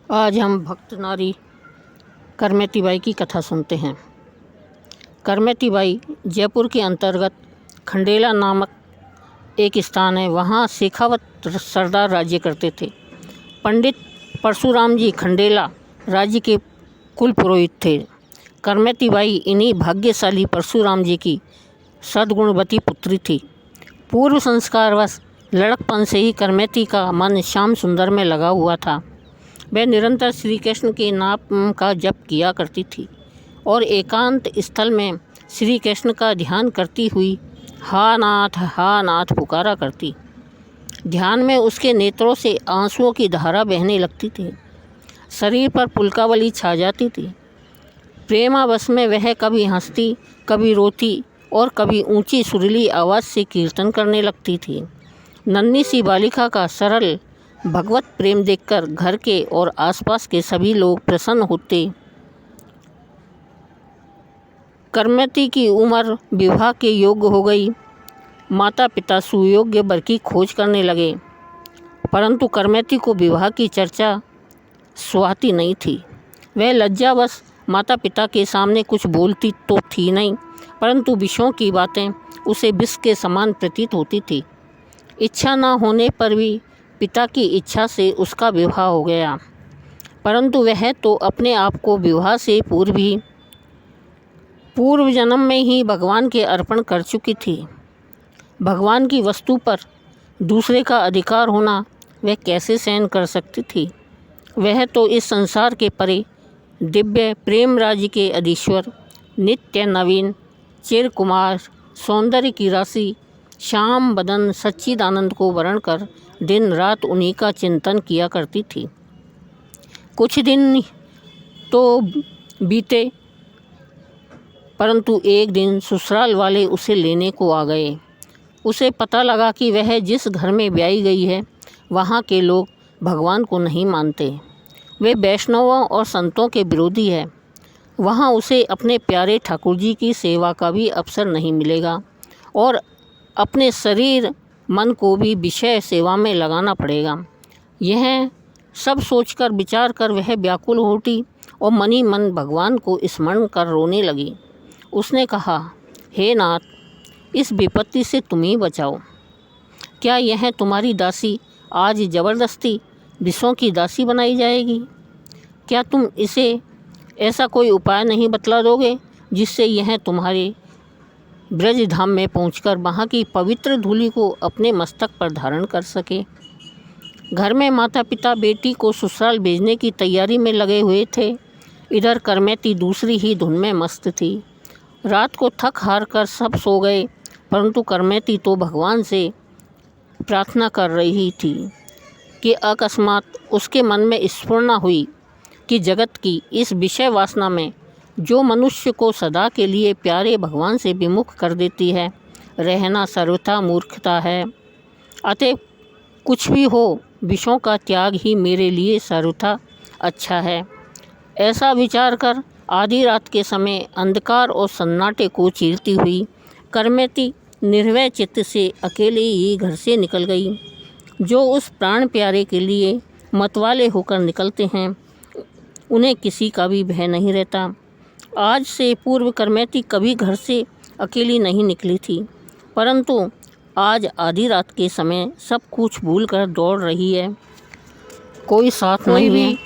आज हम भक्त नारी करमेती बाई की कथा सुनते हैं। करमेती बाई जयपुर के अंतर्गत खंडेला नामक एक स्थान है, वहाँ शेखावत सरदार राज्य करते थे। पंडित परशुराम जी खंडेला राज्य के कुल पुरोहित थे। करमेती बाई इन्हीं भाग्यशाली परशुराम जी की सद्गुणवती पुत्री थी। पूर्व संस्कारवश लड़कपन से ही करमेती का मन श्याम सुंदर में लगा हुआ था। वह निरंतर श्री कृष्ण के नाम का जप किया करती थी और एकांत स्थल में श्री कृष्ण का ध्यान करती हुई हा नाथ पुकारा करती। ध्यान में उसके नेत्रों से आंसुओं की धारा बहने लगती थी। शरीर पर पुलकावली छा जाती थी। प्रेमावश में वह कभी हंसती, कभी रोती और कभी ऊंची सुरीली आवाज़ से कीर्तन करने लगती थी। नन्ही सी बालिका का सरल भगवत प्रेम देखकर घर के और आसपास के सभी लोग प्रसन्न होते। करमेती की उम्र विवाह के योग्य हो गई। माता पिता सुयोग्य वर की खोज करने लगे, परंतु करमेती को विवाह की चर्चा सुहाती नहीं थी। वह लज्जावश माता पिता के सामने कुछ बोलती तो थी नहीं, परंतु विषयों की बातें उसे विष के समान प्रतीत होती थी। इच्छा न होने पर भी पिता की इच्छा से उसका विवाह हो गया, परंतु वह तो अपने आप को विवाह से पूर्व जन्म में ही भगवान के अर्पण कर चुकी थी। भगवान की वस्तु पर दूसरे का अधिकार होना वह कैसे सहन कर सकती थी। वह तो इस संसार के परे दिव्य प्रेम राज्य के अधीश्वर, नित्य नवीन, चिर कुमार, सौंदर्य की राशि, श्याम बदन सच्चिदानंद को वरण कर दिन रात उन्हीं का चिंतन किया करती थी। कुछ दिन तो बीते, परंतु एक दिन ससुराल वाले उसे लेने को आ गए। उसे पता लगा कि वह जिस घर में ब्याई गई है वहाँ के लोग भगवान को नहीं मानते। वे वैष्णवों और संतों के विरोधी है। वहाँ उसे अपने प्यारे ठाकुर जी की सेवा का भी अवसर नहीं मिलेगा और अपने शरीर मन को भी विषय सेवा में लगाना पड़ेगा। यह सब सोचकर विचार कर वह व्याकुल हो उठी और मनी मन भगवान को स्मरण कर रोने लगी। उसने कहा, हे नाथ, इस विपत्ति से तुम ही बचाओ। क्या यह तुम्हारी दासी आज जबरदस्ती विषों की दासी बनाई जाएगी? क्या तुम इसे ऐसा कोई उपाय नहीं बतला दोगे जिससे यह तुम्हारे ब्रज धाम में पहुंचकर वहाँ की पवित्र धूलि को अपने मस्तक पर धारण कर सके? घर में माता पिता बेटी को ससुराल भेजने की तैयारी में लगे हुए थे। इधर करमेती दूसरी ही धुन में मस्त थी। रात को थक हार कर सब सो गए, परंतु करमेती तो भगवान से प्रार्थना कर रही थी कि अकस्मात उसके मन में स्फुरना हुई कि जगत की इस विषय वासना में जो मनुष्य को सदा के लिए प्यारे भगवान से विमुख कर देती है, रहना सर्वथा मूर्खता है। अतः कुछ भी हो, विषयों का त्याग ही मेरे लिए सर्वथा अच्छा है। ऐसा विचार कर आधी रात के समय अंधकार और सन्नाटे को चीरती हुई करमेती निर्भय चित्त से अकेले ही घर से निकल गई। जो उस प्राण प्यारे के लिए मतवाले होकर निकलते हैं, उन्हें किसी का भी भय नहीं रहता। आज से पूर्व करमेती कभी घर से अकेली नहीं निकली थी, परंतु आज आधी रात के समय सब कुछ भूलकर दौड़ रही है। कोई साथ नहीं है,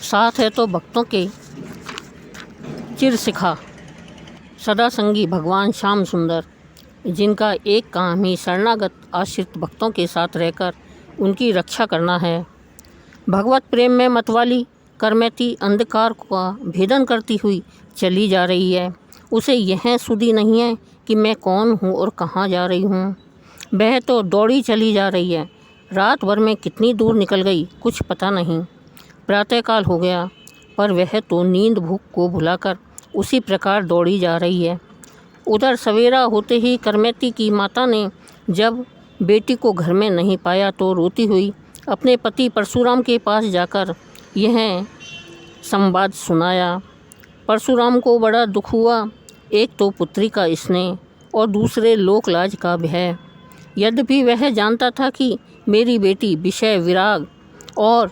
साथ है तो भक्तों के चिर सिखा सदा संगी भगवान श्याम सुंदर, जिनका एक काम ही शरणागत आश्रित भक्तों के साथ रहकर उनकी रक्षा करना है। भगवत प्रेम में मतवाली करमेती अंधकार का भेदन करती हुई चली जा रही है। उसे यह सुधि नहीं है कि मैं कौन हूँ और कहाँ जा रही हूँ। वह तो दौड़ी चली जा रही है। रात भर में कितनी दूर निकल गई कुछ पता नहीं। प्रातःकाल हो गया, पर वह तो नींद भूख को भुलाकर उसी प्रकार दौड़ी जा रही है। उधर सवेरा होते ही करमेती की माता ने जब बेटी को घर में नहीं पाया तो रोती हुई अपने पति परशुराम के पास जाकर यह संवाद सुनाया। परशुराम को बड़ा दुख हुआ। एक तो पुत्री का स्नेह और दूसरे लोकलाज का भय। यद्यपि वह जानता था कि मेरी बेटी विषय विराग और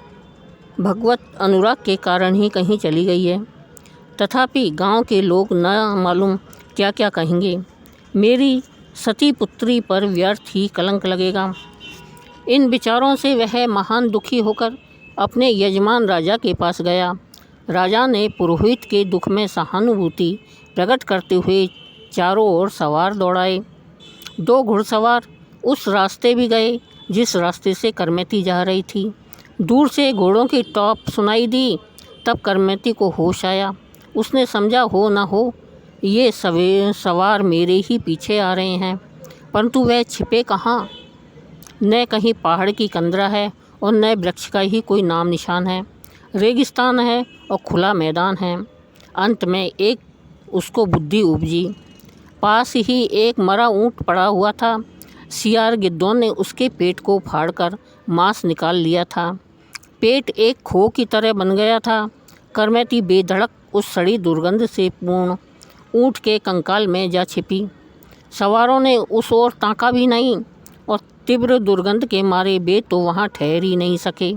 भगवत अनुराग के कारण ही कहीं चली गई है। तथापि गांव के लोग न मालूम क्या क्या कहेंगे। मेरी सती पुत्री पर व्यर्थ ही कलंक लगेगा। इन विचारों से वह महान दुखी होकर अपने यजमान राजा के पास गया। राजा ने पुरोहित के दुख में सहानुभूति प्रकट करते हुए चारों ओर सवार दौड़ाए। 2 घुड़सवार उस रास्ते भी गए जिस रास्ते से करमेती जा रही थी। दूर से घोड़ों की टॉप सुनाई दी। तब करमेती को होश आया। उसने समझा हो न हो ये सवार मेरे ही पीछे आ रहे हैं, परंतु वह छिपे कहाँ। न कहीं पहाड़ की कंदरा है और न वृक्ष का ही कोई नाम निशान है। रेगिस्तान है और खुला मैदान है। अंत में एक उसको बुद्धि उपजी। पास ही एक मरा ऊँट पड़ा हुआ था। सियार गिद्धों ने उसके पेट को फाड़कर मांस निकाल लिया था। पेट एक खो की तरह बन गया था। करमेती बेधड़क उस सड़ी दुर्गंध से पूर्ण ऊँट के कंकाल में जा छिपी। सवारों ने उस ओर ताका भी नहीं और तीव्र दुर्गंध के मारे वे तो वहाँ ठहर ही नहीं सके।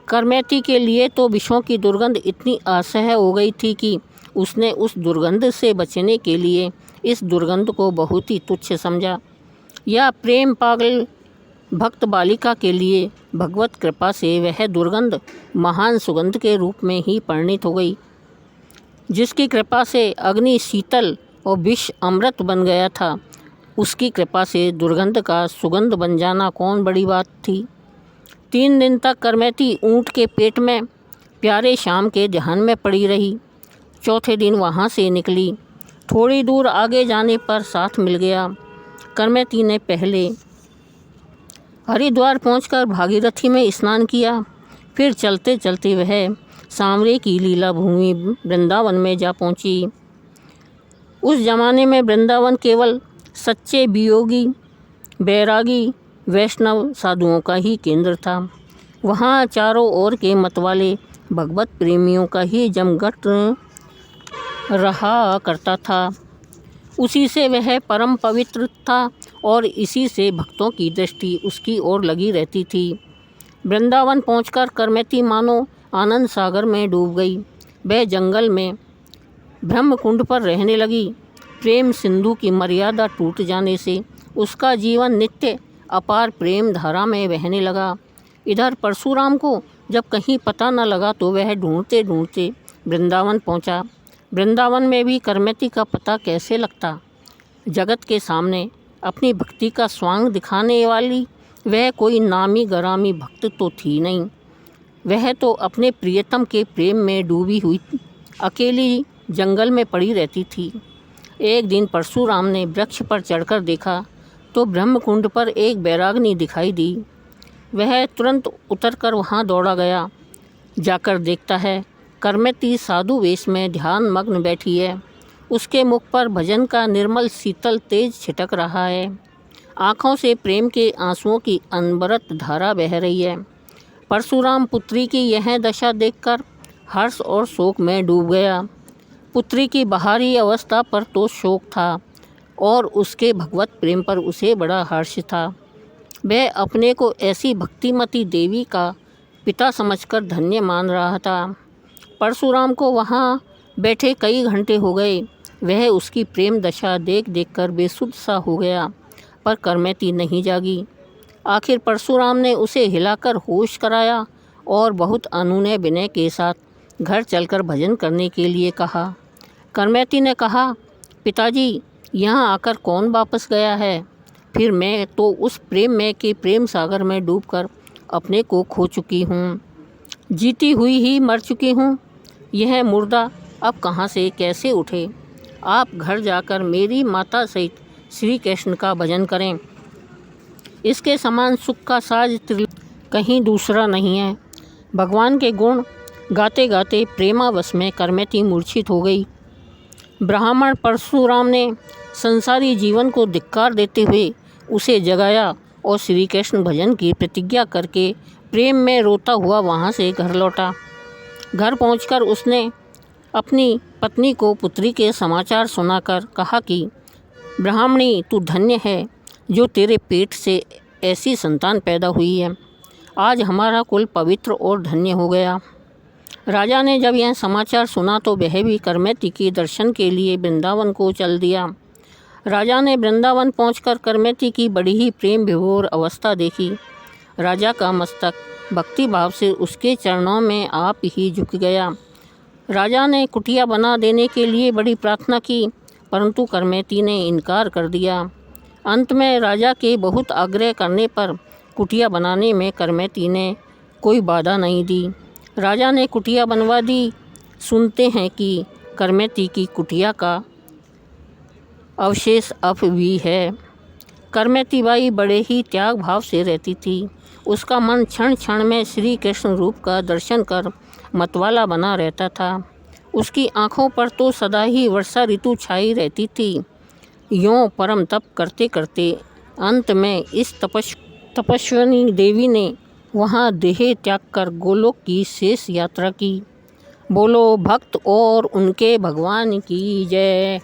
करमेती के लिए तो विषों की दुर्गंध इतनी असह्य हो गई थी कि उसने उस दुर्गंध से बचने के लिए इस दुर्गंध को बहुत ही तुच्छ समझा। या प्रेम पागल भक्त बालिका के लिए भगवत कृपा से वह दुर्गंध महान सुगंध के रूप में ही परिणित हो गई। जिसकी कृपा से अग्नि शीतल और विष अमृत बन गया था, उसकी कृपा से दुर्गंध का सुगंध बन जाना कौन बड़ी बात थी। 3 दिन तक करमेती ऊँट के पेट में प्यारे श्याम के ध्यान में पड़ी रही। चौथे दिन वहाँ से निकली। थोड़ी दूर आगे जाने पर साथ मिल गया। करमेती ने पहले हरिद्वार पहुंचकर भागीरथी में स्नान किया। फिर चलते चलते वह सांवरे की लीला भूमि वृंदावन में जा पहुंची। उस जमाने में वृंदावन केवल सच्चे वियोगी बैरागी वैष्णव साधुओं का ही केंद्र था। वहाँ चारों ओर के मतवाले भगवत प्रेमियों का ही जमघट रहा करता था। उसी से वह परम पवित्र था और इसी से भक्तों की दृष्टि उसकी ओर लगी रहती थी। वृंदावन पहुंचकर करमेती मानो आनंद सागर में डूब गई। वह जंगल में ब्रह्मकुंड पर रहने लगी। प्रेम सिंधु की मर्यादा टूट जाने से उसका जीवन नित्य अपार प्रेम धारा में बहने लगा। इधर परशुराम को जब कहीं पता न लगा तो वह ढूंढते ढूंढते वृंदावन पहुंचा। वृंदावन में भी करमेती का पता कैसे लगता। जगत के सामने अपनी भक्ति का स्वांग दिखाने वाली वह कोई नामी गरामी भक्त तो थी नहीं। वह तो अपने प्रियतम के प्रेम में डूबी हुई अकेली जंगल में पड़ी रहती थी। एक दिन परशुराम ने वृक्ष पर चढ़कर देखा तो ब्रह्मकुंड पर एक बैरागनी दिखाई दी। वह तुरंत उतरकर वहाँ दौड़ा गया। जाकर देखता है करमेती साधु वेश में ध्यान मग्न बैठी है। उसके मुख पर भजन का निर्मल शीतल तेज छिटक रहा है। आँखों से प्रेम के आंसुओं की अनवरत धारा बह रही है। परशुराम पुत्री की यह दशा देखकर हर्ष और शोक में डूब गया। पुत्री की बाहरी अवस्था पर तो शोक था और उसके भगवत प्रेम पर उसे बड़ा हर्ष था। वह अपने को ऐसी भक्तिमती देवी का पिता समझकर धन्य मान रहा था। परशुराम को वहाँ बैठे कई घंटे हो गए। वह उसकी प्रेम दशा देख देखकर बेसुध सा हो गया, पर करमेती नहीं जागी। आखिर परशुराम ने उसे हिलाकर होश कराया और बहुत अनुनय विनय के साथ घर चलकर भजन करने के लिए कहा। करमेती ने कहा, पिताजी यहाँ आकर कौन वापस गया है। फिर मैं तो उस प्रेम में के प्रेम सागर में डूबकर अपने को खो चुकी हूँ, जीती हुई ही मर चुकी हूँ। यह मुर्दा अब कहाँ से कैसे उठे। आप घर जाकर मेरी माता सहित श्री कृष्ण का भजन करें। इसके समान सुख का साज कहीं दूसरा नहीं है। भगवान के गुण गाते गाते प्रेमावश में करमेती मूर्छित हो गई। ब्राह्मण परशुराम ने संसारी जीवन को धिक्कार देते हुए उसे जगाया और श्री कृष्ण भजन की प्रतिज्ञा करके प्रेम में रोता हुआ वहाँ से घर लौटा। घर पहुंचकर उसने अपनी पत्नी को पुत्री के समाचार सुनाकर कहा कि ब्राह्मणी, तू धन्य है जो तेरे पेट से ऐसी संतान पैदा हुई है। आज हमारा कुल पवित्र और धन्य हो गया। राजा ने जब यह समाचार सुना तो वह भी करमेती के दर्शन के लिए वृंदावन को चल दिया। राजा ने वृंदावन पहुंचकर करमेती की बड़ी ही प्रेम विभोर अवस्था देखी। राजा का मस्तक भक्ति भाव से उसके चरणों में आप ही झुक गया। राजा ने कुटिया बना देने के लिए बड़ी प्रार्थना की, परंतु करमेती ने इनकार कर दिया। अंत में राजा के बहुत आग्रह करने पर कुटिया बनाने में करमेती ने कोई बाधा नहीं दी। राजा ने कुटिया बनवा दी। सुनते हैं कि करमेती की कुटिया का अवशेष अब भी है। करमेती बाई बड़े ही त्याग भाव से रहती थी। उसका मन क्षण क्षण में श्री कृष्ण रूप का दर्शन कर मतवाला बना रहता था। उसकी आँखों पर तो सदा ही वर्षा ऋतु छाई रहती थी। यों परम तप करते करते अंत में इस तपस्विनी देवी ने वहाँ देह त्याग कर गोलोक की शेष यात्रा की। बोलो भक्त और उनके भगवान की जय।